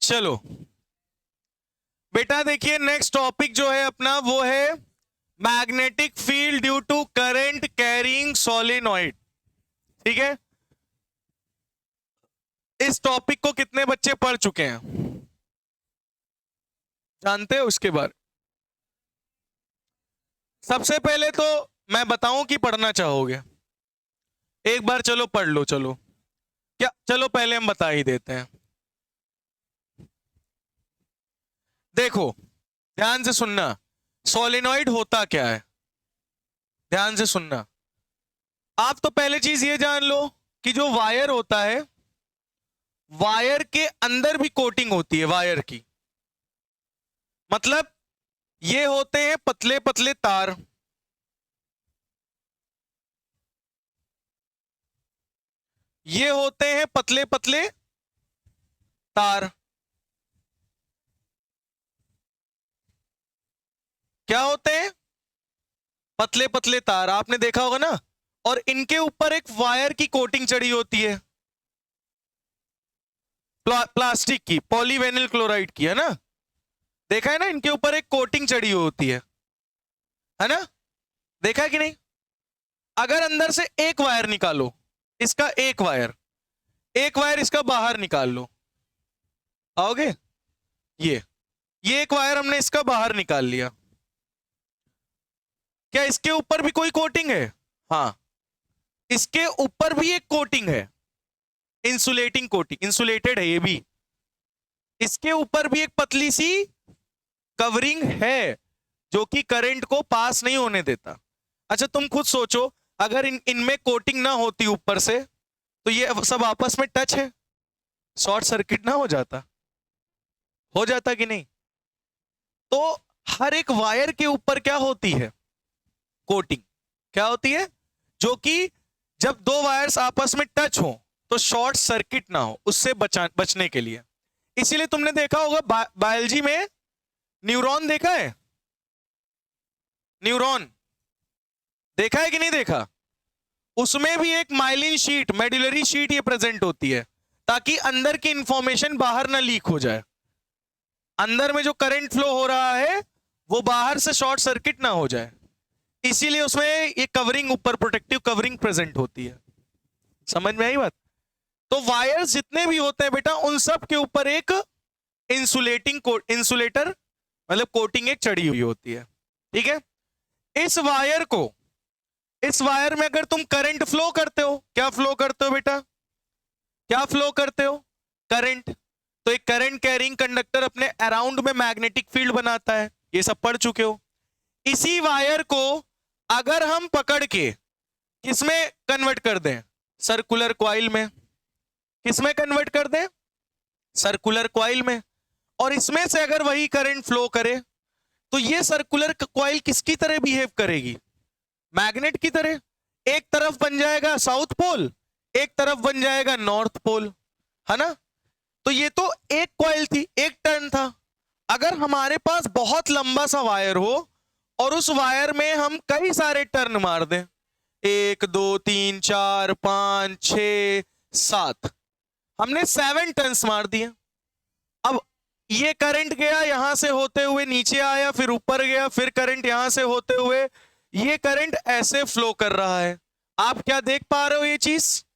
चलो बेटा देखिए, नेक्स्ट टॉपिक जो है अपना वो है magnetic field due to current carrying solenoid. ठीक है, इस टॉपिक को कितने बच्चे पढ़ चुके हैं, जानते हो उसके बारे? सबसे पहले तो मैं बताऊं कि पढ़ना चाहोगे? एक बार चलो पढ़ लो। चलो क्या, चलो पहले हम बता ही देते हैं। देखो ध्यान से सुनना, सोलेनॉइड होता क्या है, ध्यान से सुनना। आप तो पहले चीज ये जान लो कि जो वायर होता है, वायर के अंदर भी कोटिंग होती है वायर की। मतलब ये होते हैं पतले पतले तार, ये होते हैं पतले पतले तार। क्या होते हैं? पतले पतले तार, आपने देखा होगा ना। और इनके ऊपर एक वायर की कोटिंग चढ़ी होती है, प्लास्टिक की, पॉलीविनाइल क्लोराइड की, है ना। देखा है ना, इनके ऊपर एक कोटिंग चढ़ी होती है ना, देखा है कि नहीं? अगर अंदर से एक वायर निकालो, इसका एक वायर इसका बाहर निकाल लो, आओगे? ये एक वायर हमने इसका बाहर निकाल लिया, क्या इसके ऊपर भी कोई कोटिंग है? हाँ, इसके ऊपर भी एक कोटिंग है, इंसुलेटिंग कोटिंग, इंसुलेटेड है ये भी। इसके ऊपर भी एक पतली सी कवरिंग है जो कि करंट को पास नहीं होने देता। अच्छा तुम खुद सोचो, अगर इनमें कोटिंग ना होती ऊपर से, तो ये सब आपस में टच है, शॉर्ट सर्किट ना हो जाता कि नहीं? तो हर एक वायर के ऊपर क्या होती है? कोटिंग। क्या होती है? जो कि जब दो वायर्स आपस में टच हो तो शॉर्ट सर्किट ना हो, उससे बचने के लिए। इसीलिए तुमने देखा होगा बायोलॉजी में न्यूरॉन देखा है, न्यूरॉन देखा है कि नहीं देखा? उसमें भी एक माइलिन शीट, मेडुलरी शीट ये प्रेजेंट होती है, ताकि अंदर की इंफॉर्मेशन बाहर ना लीक हो जाए, अंदर में जो करंट फ्लो हो रहा है वो बाहर से शॉर्ट सर्किट ना हो जाए। इसीलिए उसमें ये कवरिंग, ऊपर प्रोटेक्टिव कवरिंग प्रेजेंट होती है। समझ में आई बात? तो वायर्स जितने भी होते हैं बेटा, उन सब के ऊपर एक इंसुलेटर मतलब कोटिंग एक चढ़ी हुई होती है। ठीक है, इस वायर में अगर तुम करंट फ्लो करते हो, क्या फ्लो करते हो बेटा? क्या फ्लो करते हो? करंट। तो एक करंट कैरिंग कंडक्टर अपने अराउंड में मैग्नेटिक फील्ड बनाता है, ये सब पढ़ चुके हो। इसी वायर को अगर हम पकड़ के किसमें कन्वर्ट कर दें? सर्कुलर कॉइल में। किसमें कन्वर्ट कर दें? सर्कुलर कॉइल में। और इसमें से अगर वही करंट फ्लो करे, तो ये सर्कुलर कॉइल किसकी तरह बिहेव करेगी? मैग्नेट की तरह। एक तरफ बन जाएगा साउथ पोल, एक तरफ बन जाएगा नॉर्थ पोल, है ना। तो ये तो एक कॉइल थी, एक टर्न था। अगर हमारे पास बहुत लंबा सा वायर हो और उस वायर में हम कई सारे टर्न मार दें, 1 2 3 4 5 6 7, हमने 7 टर्न्स मार दिए। अब ये करंट गया, यहां से होते हुए नीचे आया, फिर ऊपर गया, फिर करंट यहां से होते हुए, ये करंट ऐसे फ्लो कर रहा है। आप क्या देख पा रहे हो? ये चीज,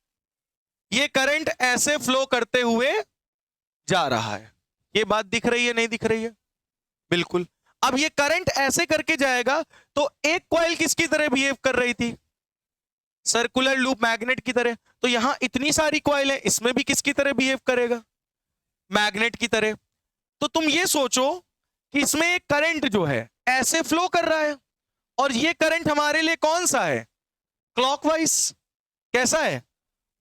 ये करंट ऐसे फ्लो करते हुए जा रहा है। ये बात दिख रही है, नहीं दिख रही है? बिल्कुल। अब ये करंट ऐसे करके जाएगा, तो एक कॉइल किसकी तरह बिहेव कर रही थी? सर्कुलर लूप मैग्नेट की तरह। तो यहां इतनी सारी कॉइल है, इसमें भी किसकी तरह बिहेव करेगा? मैग्नेट की तरह। तो तुम ये सोचो कि इसमें एक करंट जो है ऐसे फ्लो कर रहा है, और ये करंट हमारे लिए कौन सा है? क्लॉकवाइज। कैसा है?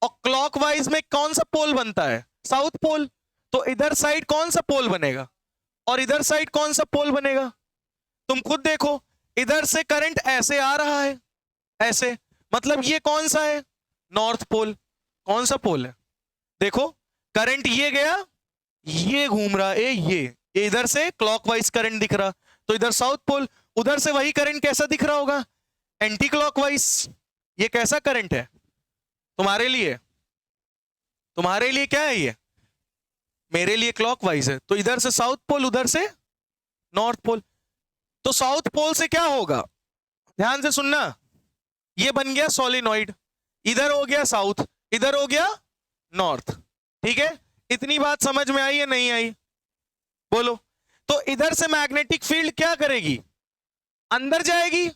और क्लॉकवाइज में कौन सा पोल बनता है? South pole. तो इधर साइड कौन सा पोल बनेगा, और इधर साइड कौन सा पोल बनेगा? तुम खुद देखो, इधर से करंट ऐसे आ रहा है, ऐसे, मतलब ये कौन सा है? North pole. कौन सा पोल है? देखो, करंट ये गया, ये घूम रहा है, ये इधर से क्लॉकवाइज करंट दिख रहा, तो इधर साउथ पोल। उधर से वही करंट कैसा दिख रहा होगा? Anti clockwise. ये कैसा करंट है तुम्हारे लिए? तुम्हारे लिए क्या है ये? मेरे लिए क्लॉकवाइज है, तो इधर से साउथ पोल, उधर से नॉर्थ पोल। तो साउथ पोल से क्या होगा, ध्यान से सुनना, ये बन गया सोलिनॉइड, इधर हो गया साउथ, इधर हो गया नॉर्थ। ठीक है, इतनी बात समझ में आई या नहीं आई, बोलो। तो इधर से मैग्नेटिक फील्ड क्या करेगी, अंदर जाएगी,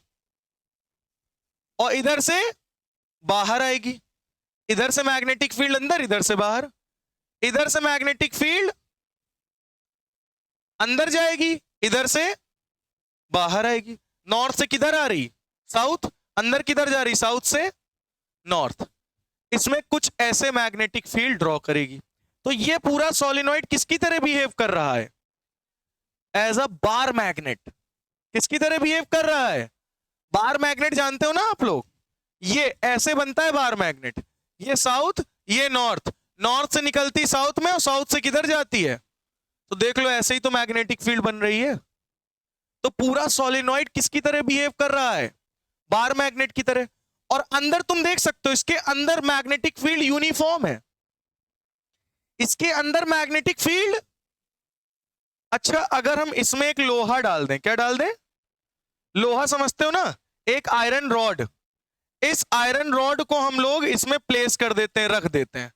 और इधर से बाहर आएगी। इधर से मैग्नेटिक फील्ड अंदर, इधर से बाहर। इधर से मैग्नेटिक फील्ड अंदर जाएगी, इधर से बाहर आएगी। नॉर्थ से किधर आ रही, साउथ, अंदर किधर जा रही, साउथ से नॉर्थ। इसमें कुछ ऐसे मैग्नेटिक फील्ड ड्रॉ करेगी। तो ये पूरा सोलिनॉइड किसकी तरह बिहेव कर रहा है, एज अ बार मैग्नेट। किसकी तरह बिहेव कर रहा है, बार मैग्नेट। जानते हो ना आप लोग, ये ऐसे बनता है बार मैग्नेट, ये साउथ, ये नॉर्थ, नॉर्थ से निकलती साउथ में, और साउथ से किधर जाती है, तो देख लो ऐसे ही तो मैग्नेटिक फील्ड बन रही है। तो पूरा सोलिनॉइड किसकी तरह बिहेव कर रहा है, बार मैग्नेट की तरह। और अंदर तुम देख सकते हो, इसके अंदर मैग्नेटिक फील्ड यूनिफॉर्म है, इसके अंदर मैग्नेटिक फील्ड। अच्छा, अगर हम इसमें एक लोहा डाल दें, क्या डाल दें, लोहा समझते हो ना, एक आयरन रॉड, इस आयरन रॉड को हम लोग इसमें प्लेस कर देते हैं, रख देते हैं,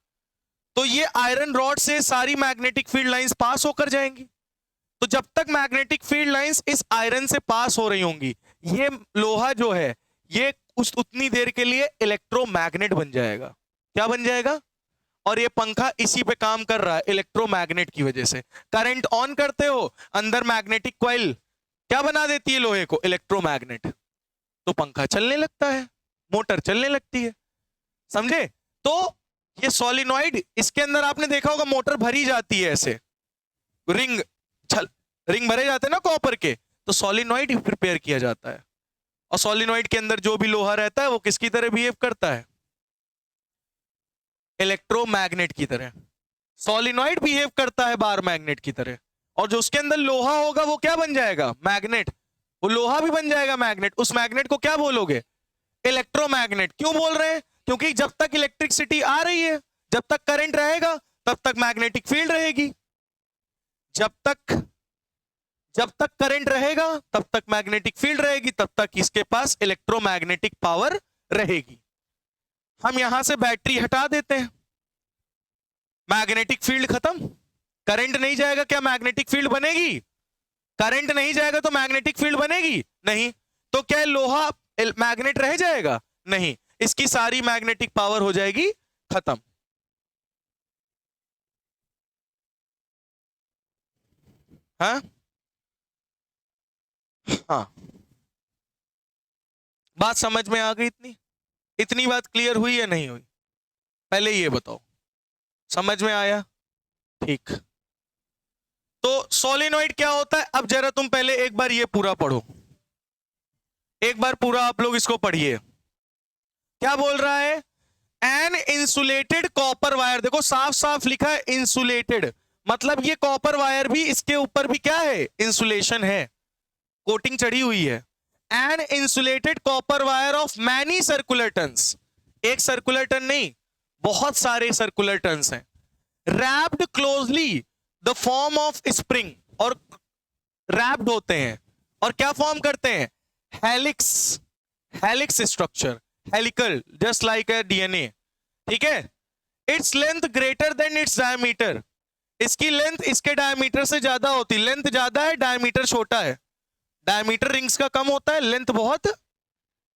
तो ये आयरन रॉड से सारी मैग्नेटिक फील्ड लाइंस पास होकर जाएंगी। तो जब तक मैग्नेटिक फील्ड लाइंस इस आयरन से पास हो रही होंगी, ये लोहा जो है ये उतनी देर के लिए इलेक्ट्रोमैग्नेट बन जाएगा। क्या बन जाएगा, और ये पंखा इसी पे काम कर रहा है, इलेक्ट्रोमैग्नेट की वजह से। करंट ऑन करते हो, अंदर मैग्नेटिक कॉइल क्या बना देती है लोहे को, इलेक्ट्रोमैग्नेट, तो पंखा चलने लगता है, मोटर चलने लगती है। समझे। तो ये सोलिनॉइड, इसके अंदर आपने देखा होगा मोटर भरी जाती है ऐसे, रिंग भरे जाते हैं ना कॉपर के, तो सोलिनॉइड प्रिपेयर किया जाता है। और सोलिनॉइड के अंदर जो भी लोहा रहता है वो किसकी तरह बिहेव करता है, इलेक्ट्रोमैग्नेट की तरह। सोलिनॉइड बिहेव करता है बार मैग्नेट की तरह, और जो उसके अंदर लोहा होगा वो क्या बन जाएगा, मैग्नेट। वो लोहा भी बन जाएगा मैग्नेट। उस मैग्नेट को क्या बोलोगे, इलेक्ट्रोमैग्नेट। क्यों बोल रहे हैं, क्योंकि जब तक इलेक्ट्रिसिटी आ रही है, जब तक करंट रहेगा, तब तक मैग्नेटिक फील्ड रहेगी। जब तक करंट रहेगा तब तक मैग्नेटिक फील्ड रहेगी, तब तक इसके पास इलेक्ट्रोमैग्नेटिक पावर रहेगी। हम यहां से बैटरी हटा देते हैं, मैग्नेटिक फील्ड खत्म, करंट नहीं जाएगा, क्या मैग्नेटिक फील्ड बनेगी, करंट नहीं जाएगा तो मैग्नेटिक फील्ड बनेगी नहीं, तो क्या लोहा मैग्नेट रह जाएगा, नहीं, इसकी सारी मैग्नेटिक पावर हो जाएगी खत्म। हाँ हाँ, बात समझ में आ गई, इतनी बात क्लियर हुई या नहीं हुई, पहले ये बताओ, समझ में आया, ठीक। तो सोलिनॉइड क्या होता है, अब जरा तुम पहले एक बार ये पूरा पढ़ो, एक बार पूरा आप लोग इसको पढ़िए। क्या बोल रहा है, एन इंसुलेटेड कॉपर वायर, देखो साफ साफ लिखा है इंसुलेटेड, मतलब ये कॉपर वायर भी, इसके ऊपर भी क्या है, इंसुलेशन है, कोटिंग चढ़ी हुई है। An insulated copper wire of many circular turns, एक सर्कुलर टर्न नहीं, बहुत सारे सर्कुलर टर्न्स हैं, wrapped closely the form of spring, और रैप्ड होते हैं और क्या फॉर्म करते हैं, helix structure, helical, just like a DNA, ठीक है। Its length greater than its diameter, इसकी लेंथ इसके डायमीटर से ज्यादा होती, लेंथ ज्यादा है, डायमीटर छोटा है, डायमीटर रिंग्स का कम होता है, लेंथ बहुत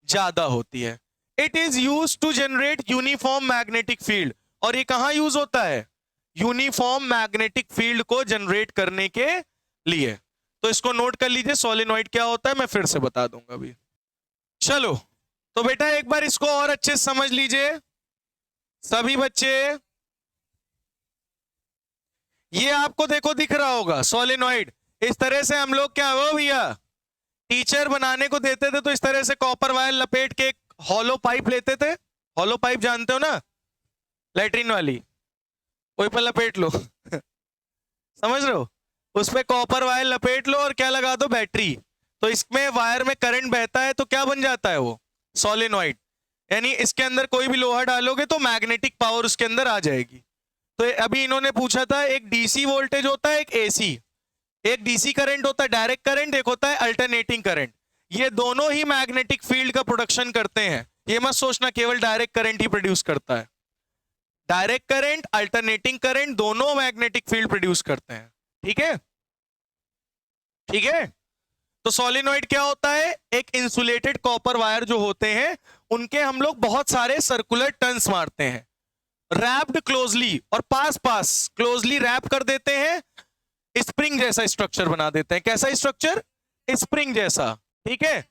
ज्यादा होती है। It is used to generate uniform magnetic field, और ये कहां यूज होता है, यूनिफॉर्म मैग्नेटिक फील्ड को जनरेट करने के लिए। तो इसको नोट कर लीजिए, सोलिनॉइड क्या होता है मैं फिर से बता दूंगा अभी। चलो तो बेटा एक बार इसको और अच्छे से समझ लीजिए सभी बच्चे, ये आपको देखो दिख रहा होगा सोलिनॉइड, इस तरह से हम लोग क्या हो भैया, टीचर बनाने को देते थे तो इस तरह से कॉपर वायर लपेट के एक हॉलो पाइप लेते थे, हॉलो पाइप जानते हो ना, लैट्रिन वाली, वही पर लपेट लो समझ रहे हो, उस पे कॉपर वायर लपेट लो और क्या लगा दो, बैटरी, तो इसमें वायर में करंट बहता है तो क्या बन जाता है वो, सोलिनॉइड। यानी इसके अंदर कोई भी लोहा डालोगे तो मैग्नेटिक पावर उसके अंदर आ जाएगी। तो अभी इन्होंने पूछा था, एक डीसी वोल्टेज होता है, एक एसी, एक डीसी करंट होता है डायरेक्ट करंट, एक होता है अल्टरनेटिंग करंट। ये दोनों ही मैग्नेटिक फील्ड का प्रोडक्शन करते हैं। ये मत सोचना केवल डायरेक्ट करंट ही प्रोड्यूस करता है। डायरेक्ट करंट, अल्टरनेटिंग करंट दोनों मैग्नेटिक फील्ड प्रोड्यूस करते हैं। ठीक है, ठीक है। तो सोलेनॉइड क्या होता है? एक इंसुलेटेड कॉपर वायर जो होते हैं उनके हम लोग बहुत सारे सर्कुलर टर्न्स मारते हैं, रैप्ड क्लोजली और पास पास क्लोजली रैप कर देते हैं, स्प्रिंग जैसा स्ट्रक्चर बना देते हैं। कैसा स्ट्रक्चर? स्प्रिंग जैसा। ठीक है,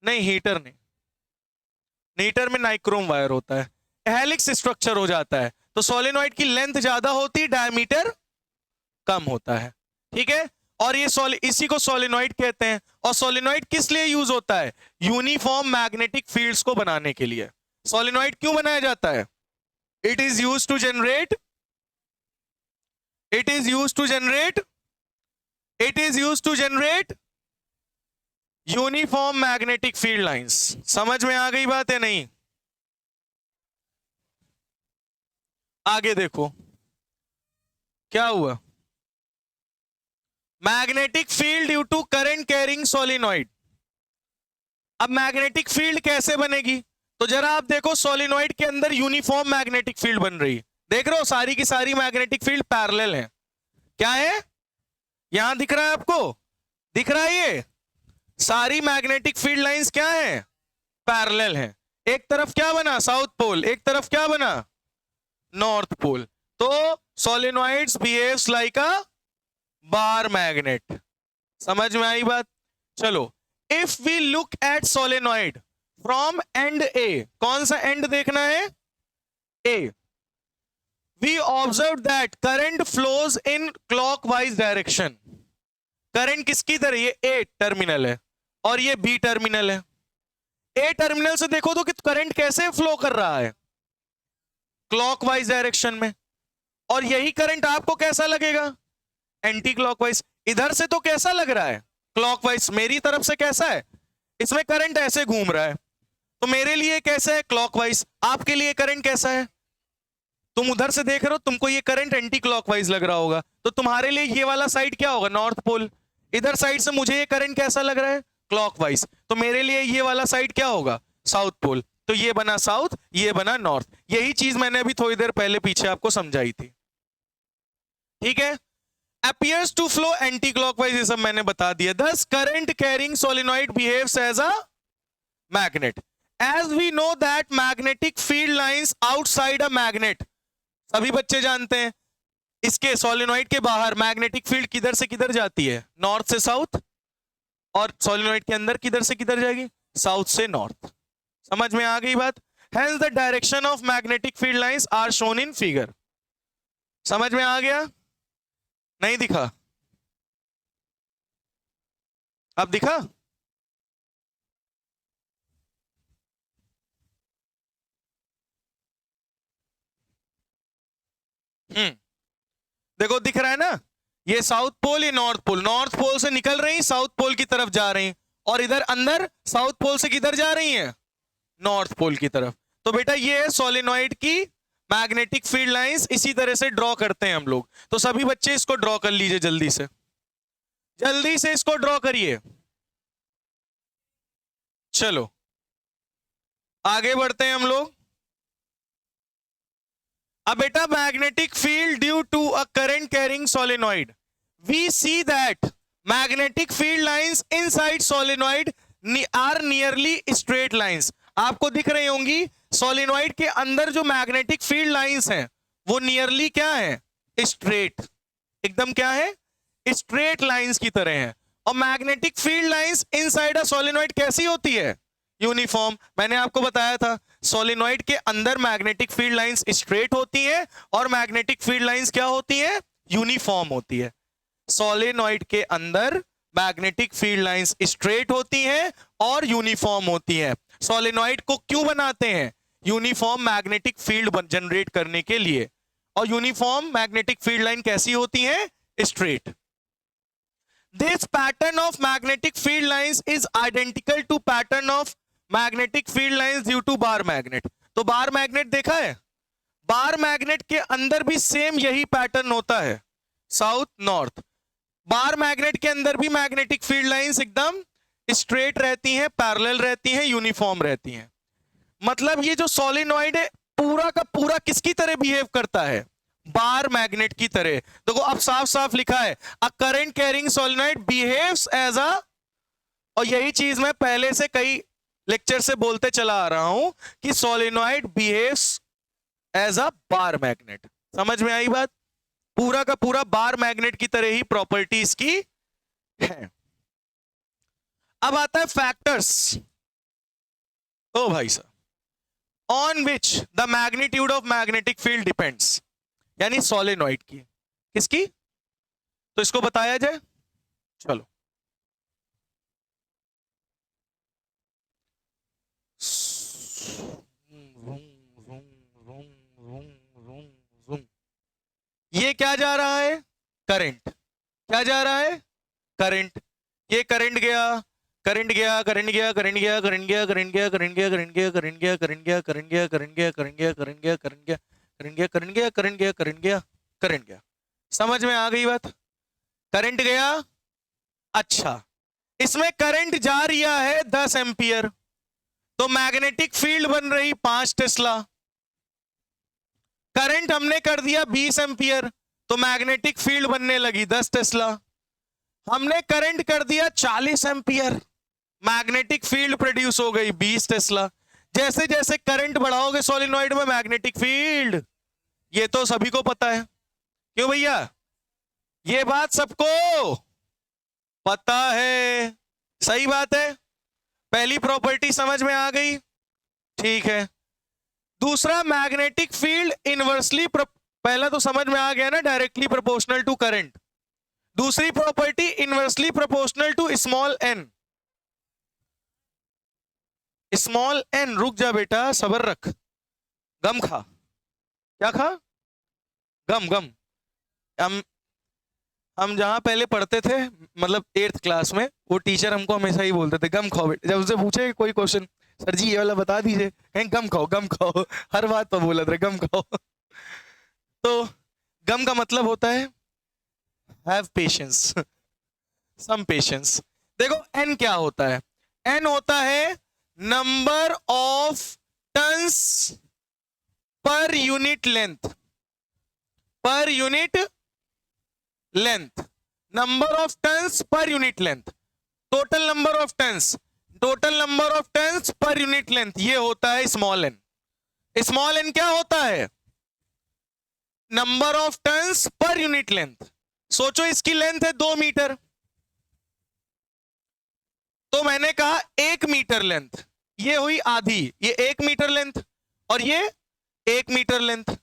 नहीं हीटर नहीं, हीटर में नाइक्रोम वायर होता है, हेलिक्स स्ट्रक्चर हो जाता है। तो सोलेनॉइड की लेंथ ज्यादा होती है, डायमीटर कम होता है। ठीक है, और ये इसी को सोलेनॉइड कहते हैं। और सोलेनॉइड किस लिए यूज होता है? यूनिफॉर्म मैग्नेटिक फील्ड्स को बनाने के लिए। सोलेनॉइड क्यों बनाया जाता है? It is use to generate uniform magnetic field lines. समझ में आ गई बात है नहीं? आगे देखो क्या हुआ। Magnetic field due to current carrying solenoid. अब मैग्नेटिक फील्ड कैसे बनेगी? तो जरा आप देखो, सोलेनॉइड के अंदर यूनिफॉर्म मैग्नेटिक फील्ड बन रही है। देख रहे हो, सारी की सारी मैग्नेटिक फील्ड पैरेलल है। क्या है? यहां दिख रहा है आपको? दिख रहा है ये सारी मैग्नेटिक फील्ड लाइंस क्या है? पैरेलल है। एक तरफ क्या बना? साउथ पोल, एक तरफ क्या बना? North pole. तो solenoids behaves like a bar magnet. समझ में आई बात? चलो, if we look at solenoid from end A, कौन सा एंड देखना है? A. We observe that current flows in clockwise direction. Current किसकी तरह? ये ए टर्मिनल है और ये बी टर्मिनल है। ए टर्मिनल से देखो तो कि करंट कैसे फ्लो कर रहा है? क्लॉकवाइज डायरेक्शन में। और यही करंट आपको कैसा लगेगा? Anti clockwise. इधर से तो कैसा लग रहा है? क्लॉकवाइज। मेरी तरफ से कैसा है? इसमें करंट ऐसे घूम रहा है, तो मेरे लिए कैसा है? क्लॉकवाइज। आपके लिए करंट कैसा है? तुम उधर से देख रहे हो, तुमको ये करंट एंटी क्लॉकवाइज लग रहा होगा, तो तुम्हारे लिए ये वाला साइड क्या होगा? North pole. इधर साइड से मुझे ये करंट कैसा लग रहा है? क्लॉकवाइज। तो मेरे लिए ये वाला साइड क्या होगा? South pole. तो ये बना साउथ, ये बना नॉर्थ। यही चीज मैंने अभी थोड़ी देर पहले पीछे आपको समझाई थी। ठीक है, appears to flow anti-clockwise, ये सब मैंने बता दिया। Thus current carrying solenoid behaves as a magnet. As we know that magnetic field lines outside a magnet, सभी बच्चे जानते हैं इसके सोलेनॉइड के बाहर मैग्नेटिक फील्ड किधर से किधर जाती है? नॉर्थ से साउथ। और सोलेनॉइड के अंदर किधर से किधर जाएगी? साउथ से नॉर्थ। समझ में आ गई बात? Hence the direction of magnetic field lines are shown in figure. समझ में आ गया? नहीं दिखा? अब दिखा? देखो दिख रहा है ना, ये साउथ पोल, ये नॉर्थ पोल। नॉर्थ पोल से निकल रही, साउथ पोल की तरफ जा रही, और इधर अंदर साउथ पोल से किधर जा रही है? नॉर्थ पोल की तरफ। तो बेटा ये है सोलेनॉइड की मैग्नेटिक फील्ड लाइंस। इसी तरह से ड्रॉ करते हैं हम लोग। तो सभी बच्चे इसको ड्रॉ कर लीजिए, जल्दी से जल्दी से इसको ड्रॉ करिए। चलो आगे बढ़ते हैं हम लोग। अब बेटा magnetic field due to a current carrying solenoid, we see that magnetic field lines inside solenoid are nearly straight lines. आपको दिख रही होंगी सोलेनॉइड के अंदर जो मैग्नेटिक फील्ड लाइंस हैं वो नियरली क्या है? स्ट्रेट। एकदम क्या है? स्ट्रेट लाइंस की तरह है। और magnetic field lines inside a solenoid कैसी होती है? यूनिफॉर्म। मैंने आपको बताया था सोलेनॉइड के अंदर मैग्नेटिक फील्ड लाइंस स्ट्रेट होती है और मैग्नेटिक फील्ड लाइंस क्या होती है? यूनिफॉर्म होती है। सोलेनॉइड के अंदर मैग्नेटिक फील्ड लाइंस स्ट्रेट होती हैं और यूनिफॉर्म होती हैं। सोलेनॉइड को क्यों बनाते हैं? यूनिफॉर्म मैग्नेटिक फील्ड जनरेट करने के लिए। और यूनिफॉर्म मैग्नेटिक फील्ड लाइन कैसी होती है? Straight. This pattern of magnetic field lines is identical to pattern of magnetic field lines due to bar magnet. तो बार मैग्नेट देखा है? बार मैग्नेट के अंदर भी सेम यही पैटर्न होता है, साउथ नॉर्थ। बार मैग्नेट के अंदर भी मैग्नेटिक फील्ड लाइंस एकदम स्ट्रेट रहती हैं, पैरेलल रहती हैं, यूनिफॉर्म रहती हैं। मतलब ये जो सोलेनॉइड है पूरा का पूरा किसकी तरह बिहेव करता है, बार मैग्नेट की तरह। देखो अब साफ साफ लिखा है, a current carrying solenoid behaves as a, और यही चीज मैं पहले से कई लेक्चर से बोलते चला आ रहा हूं कि solenoid behaves as a bar magnet. समझ में आई बात? पूरा का पूरा बार मैग्नेट की तरह ही प्रॉपर्टी इसकी है। अब आता है फैक्टर्स, ओ भाई साहब, on which the magnitude of magnetic field depends, यानी सोलेनॉइड की, किसकी? तो इसको बताया जाए, चलो। ये क्या जा रहा है, करंट। क्या जा रहा है, करंट। ये करंट गया, करंट गया, करंट गया, करंट गया, करंट गया, करंट गया, करंट गया, करंट गया, करंट गया, करंट गया, करंट गया, करंट गया, करंट गया, करंट गया, करंट गया, करंट गया, करंट गया, करंट गया, करंट गया, करंट गया। समझ में आ गई बात? करंट गया, अच्छा, इसमें करंट जा रहा है 10 एम्पियर, तो मैग्नेटिक फील्ड बन रही 5 टेस्ला। करंट हमने कर दिया 20 एम्पियर, तो मैग्नेटिक फील्ड बनने लगी 10 टेस्ला। हमने करंट कर दिया 40 एम्पियर, मैग्नेटिक फील्ड प्रोड्यूस हो गई 20 टेस्ला। जैसे जैसे करंट बढ़ाओगे सोलेनॉइड में मैग्नेटिक फील्ड, ये तो सभी को पता है। क्यों भैया? ये बात सबको पता है, सही बात है। पहली प्रॉपर्टी समझ में आ गई, ठीक है। दूसरा, मैग्नेटिक फील्ड इनवर्सली, पहला तो समझ में आ गया ना, डायरेक्टली प्रोपोर्शनल टू करंट। दूसरी property, inversely proportional to small n. Small n, रुक जा बेटा, सबर रख, गम खा। क्या खा? गम, गम। हम जहां पहले पढ़ते थे, मतलब 8th क्लास में, वो टीचर हमको हमेशा ही बोलते थे गम खाओ बेटा। जब उससे पूछे कोई क्वेश्चन, सर जी ये वाला बता दीजिए, कहीं गम खाओ, गम खाओ, हर बात तो बोला था गम खाओ। तो गम का मतलब होता है हैव पेशेंस, सम पेशेंस। देखो एन क्या होता है, एन होता है number of turns per unit length, per unit length, number of turns per unit length, total number of turns, total number of turns per unit length, ये होता है small n. Small N क्या होता है? Number of turns per unit length. सोचो इसकी length है 2 metre, तो मैंने कहा 1 मीटर लेंथ, ये हुई आधी, ये 1 मीटर लेंथ और ये 1 मीटर लेंथ।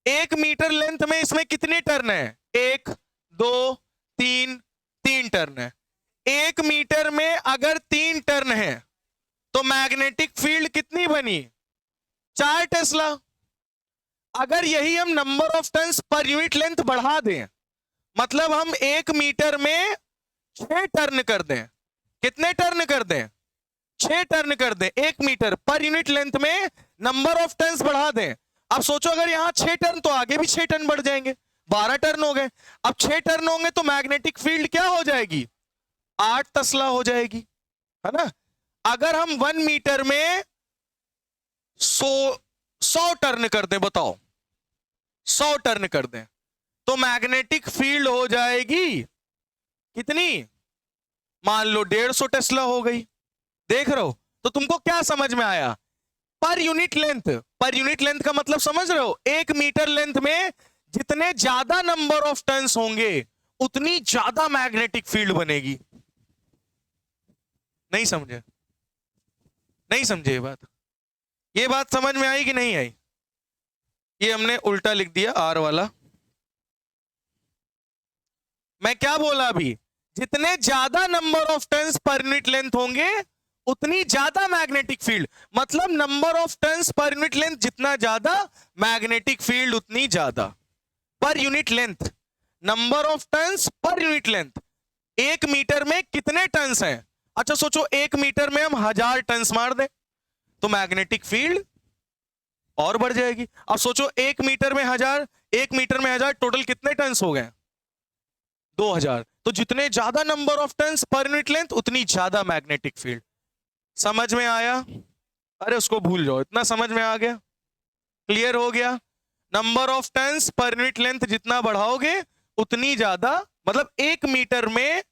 1 मीटर लेंथ में इसमें कितने टर्न है? 1 2 3, 3 टर्न है। 1 मीटर में अगर 3 टर्न है तो मैग्नेटिक फील्ड कितनी बनी? 4 टेस्ला। अगर यही हम number of turns per unit length बढ़ा दें, मतलब हम 1 मीटर में 6 टर्न कर दें, कितने टर्न कर दें? 6 टर्न कर दें 1 मीटर पर यूनिट लेंथ में, नंबर ऑफ टर्न्स बढ़ा दें। अब सोचो अगर यहां 6 टर्न, तो आगे भी 6 टर्न बढ़ जाएंगे, 12 टर्न हो गए। अब 6 टर्न होंगे तो मैग्नेटिक फील्ड क्या हो जाएगी? 8 टेस्ला हो जाएगी, है ना। अगर हम 1 मीटर में 100 टर्न कर दें, बताओ 100 टर्न कर दें, तो मैग्नेटिक फील्ड हो जाएगी कितनी? मान लो 150 टेस्ला हो गई। देख रहे हो? तो तुमको क्या समझ में आया? पर unit length, per unit length का मतलब समझ रहे हो? 1 मीटर लेंथ में जितने ज्यादा नंबर ऑफ टर्न्स होंगे उतनी ज्यादा मैग्नेटिक फील्ड बनेगी। नहीं समझे? नहीं समझे ये बात? ये बात समझ में आई कि नहीं आई? ये हमने उल्टा लिख दिया आर वाला। मैं क्या बोला अभी? जितने ज्यादा number of turns per unit length होंगे उतनी ज्यादा मैग्नेटिक फील्ड, मतलब number of turns per unit length जितना ज्यादा, मैग्नेटिक फील्ड उतनी ज्यादा। Per unit length, number of turns per unit length. 1 metre में कितने टर्न्स हैं? अच्छा सोचो 1 मीटर में हम 1000 टर्न्स मार दें तो मैग्नेटिक फील्ड और बढ़ जाएगी। अब सोचो 1 मीटर में 1000, 1 मीटर में 1000, टोटल कितने टन्स हो गए? 2000। तो जितने ज्यादा number of turns per unit length उतनी ज्यादा मैग्नेटिक फील्ड। समझ में आया? अरे उसको भूल जाओ, इतना समझ में आ गया, क्लियर हो गया। Number of turns per unit length जितना बढ़ाओगे उतनी ज्यादा, मतलब 1 मीटर में,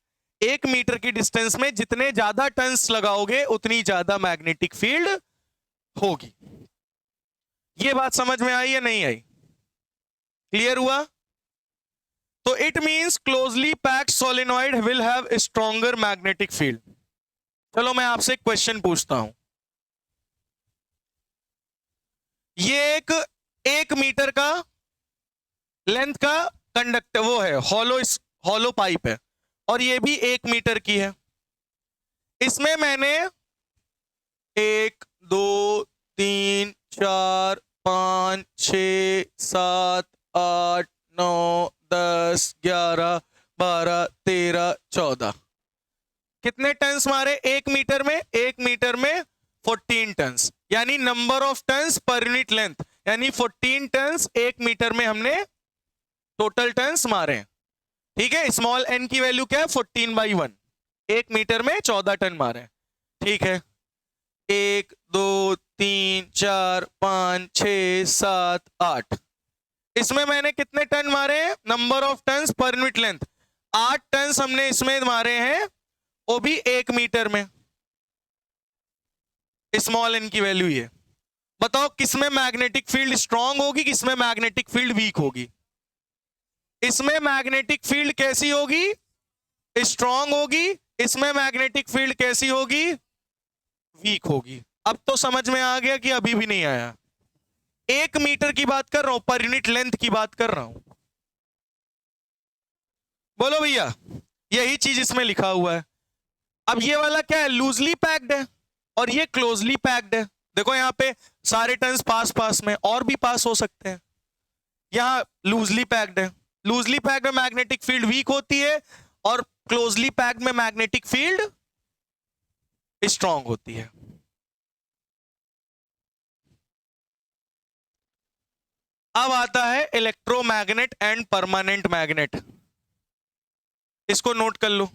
1 मीटर की डिस्टेंस में जितने ज्यादा टन्स लगाओगे उतनी ज्यादा मैग्नेटिक फील्ड होगी। ये बात समझ में आई या नहीं आई? क्लियर हुआ? तो it means closely packed solenoid will have a stronger magnetic field. चलो मैं आपसे एक क्वेश्चन पूछता हूं। ये एक 1 मीटर का लेंथ का कंडक्टर, वो है हॉलो पाइप है, और ये भी 1 मीटर की है। इसमें मैंने 1 2 3 4 5 6 7 8 9 10 11 12 13 14 कितने टन्स मारे 1 मीटर में? 1 मीटर में 14 टन्स, यानी number of turns per unit length, यानी 14 टन्स 1 मीटर में हमने टोटल टन्स मारे। ठीक है, स्मॉल एन की वैल्यू क्या है? 14/1। 1 मीटर में 14 टन मारे। ठीक है, 1 2 3 4 5 6 7 8, इसमें मैंने कितने टन मारे हैं? Number of turns per unit length 8 turns हमने इसमें मारे हैं, वो भी 1 मीटर में। स्मॉल एन की वैल्यू ये। बताओ किसमें मैग्नेटिक फील्ड स्ट्रांग होगी, किसमें मैग्नेटिक फील्ड वीक होगी? इसमें मैग्नेटिक फील्ड कैसी होगी? स्ट्रांग होगी। इसमें मैग्नेटिक फील्ड कैसी होगी? वीक होगी। अब तो समझ में आ गया कि अभी भी नहीं आया? 1 मीटर की बात कर रहा हूं, पर यूनिट लेंथ की बात कर रहा हूं। बोलो भैया, यही चीज इसमें लिखा हुआ है। अब ये वाला क्या है? लूजली पैक्ड है, और ये क्लोजली पैक्ड है। देखो यहां पे सारे टन्स पास पास में, और भी पास हो सकते हैं। यहां लूजली पैक्ड है, लूजली पैक्ड में मैग्नेटिक फील्ड वीक होती है, और क्लोजली पैक्ड में मैग्नेटिक फील्ड स्ट्रांग होती है। अब आता है इलेक्ट्रोमैग्नेट एंड परमानेंट मैग्नेट। इसको नोट कर लो।